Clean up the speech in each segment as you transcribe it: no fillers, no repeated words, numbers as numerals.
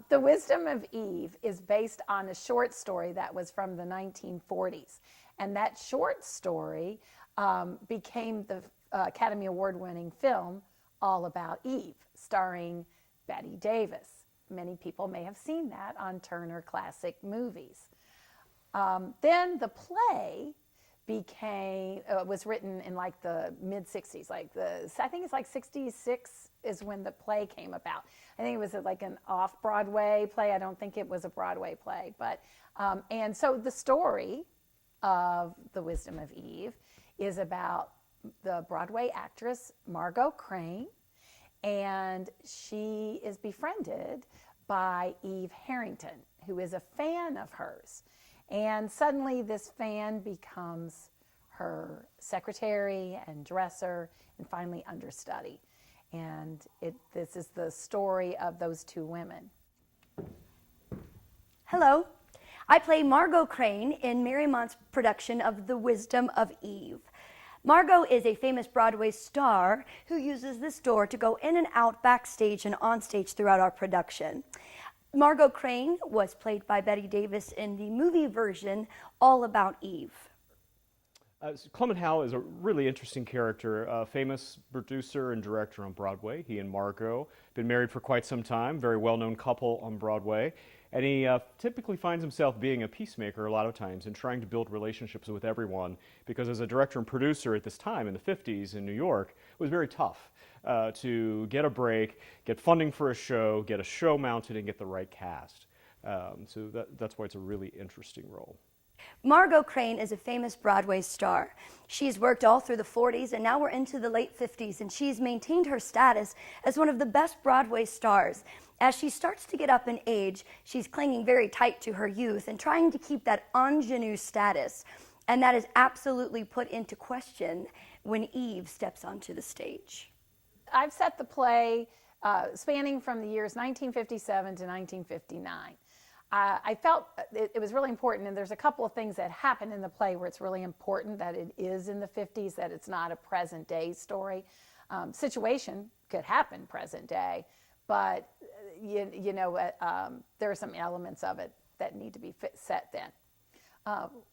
The Wisdom of Eve is based on a short story that was from the 1940s. And that short story became the Academy Award-winning film All About Eve, starring Bette Davis. Many people may have seen that on Turner Classic Movies. Then the play was written in like the mid-60s, I think it's like 66 is when the play came about. I think it was like an off-Broadway play. I don't think it was a Broadway play, but and so the story of The Wisdom of Eve is about the Broadway actress Margot Crane, and she is befriended by Eve Harrington, who is a fan of hers. And suddenly this fan becomes her secretary and dresser and finally understudy. And this is the story of those two women. Hello, I play Margot Crane in Mariemont's production of The Wisdom of Eve. Margot is a famous Broadway star who uses this door to go in and out backstage and onstage throughout our production. Margot Crane was played by Bette Davis in the movie version All About Eve. Clement Howe is a really interesting character, a famous producer and director on Broadway. He and Margot have been married for quite some time, very well-known couple on Broadway. And he typically finds himself being a peacemaker a lot of times and trying to build relationships with everyone, because as a director and producer at this time in the 50s in New York, it was very tough to get a break, get funding for a show, get a show mounted, and get the right cast. So that's why it's a really interesting role. Margot Crane is a famous Broadway star. She's worked all through the 40s and now we're into the late 50s, and she's maintained her status as one of the best Broadway stars. As she starts to get up in age, she's clinging very tight to her youth and trying to keep that ingenue status. And that is absolutely put into question when Eve steps onto the stage. I've set the play spanning from the years 1957 to 1959. I felt it was really important, and there's a couple of things that happen in the play where it's really important that it is in the 50s, that it's not a present day story. Situation could happen present day, but there are some elements of it that need to be set then.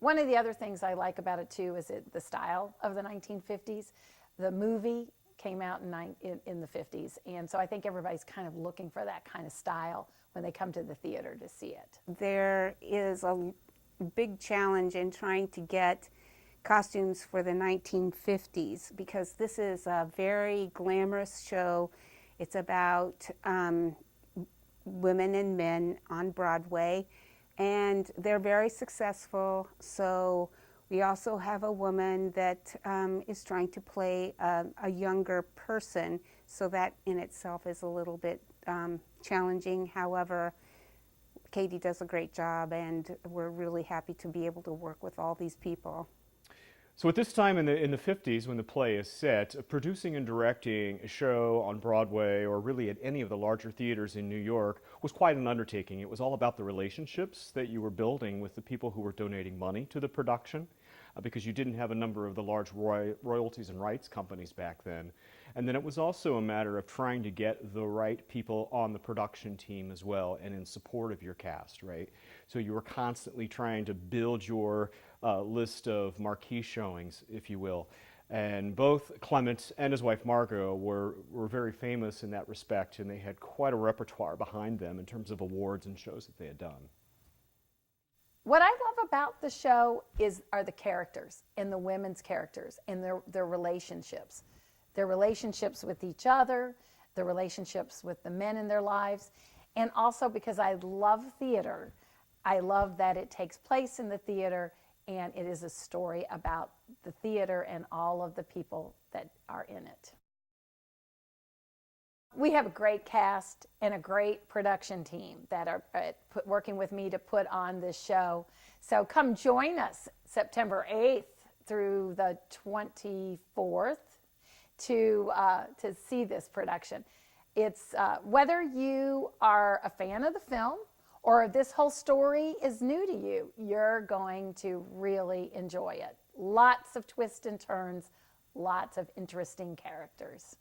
One of the other things I like about it too is the style of the 1950s. The movie came out in the 50s, and so I think everybody's kind of looking for that kind of style when they come to the theater to see it. There is a big challenge in trying to get costumes for the 1950s, because this is a very glamorous show. It's about women and men on Broadway, and they're very successful. So we also have a woman that is trying to play a younger person, so that in itself is a little bit challenging. However, Katie does a great job, and we're really happy to be able to work with all these people. So at this time in the 50s, when the play is set, producing and directing a show on Broadway or really at any of the larger theaters in New York was quite an undertaking. It was all about the relationships that you were building with the people who were donating money to the production, because you didn't have a number of the large royalties and rights companies back then. And then it was also a matter of trying to get the right people on the production team as well and in support of your cast, right? So you were constantly trying to build your list of marquee showings, if you will. And both Clement and his wife Margot were very famous in that respect, and they had quite a repertoire behind them in terms of awards and shows that they had done. What I love about the show are the characters, and the women's characters, and their relationships. Their relationships with each other, their relationships with the men in their lives, and also because I love theater, I love that it takes place in the theater, and it is a story about the theater and all of the people that are in it. We have a great cast and a great production team that are working with me to put on this show. So come join us September 8th through the 24th to see this production. It's whether you are a fan of the film or this whole story is new to you, you're going to really enjoy it. Lots of twists and turns, lots of interesting characters.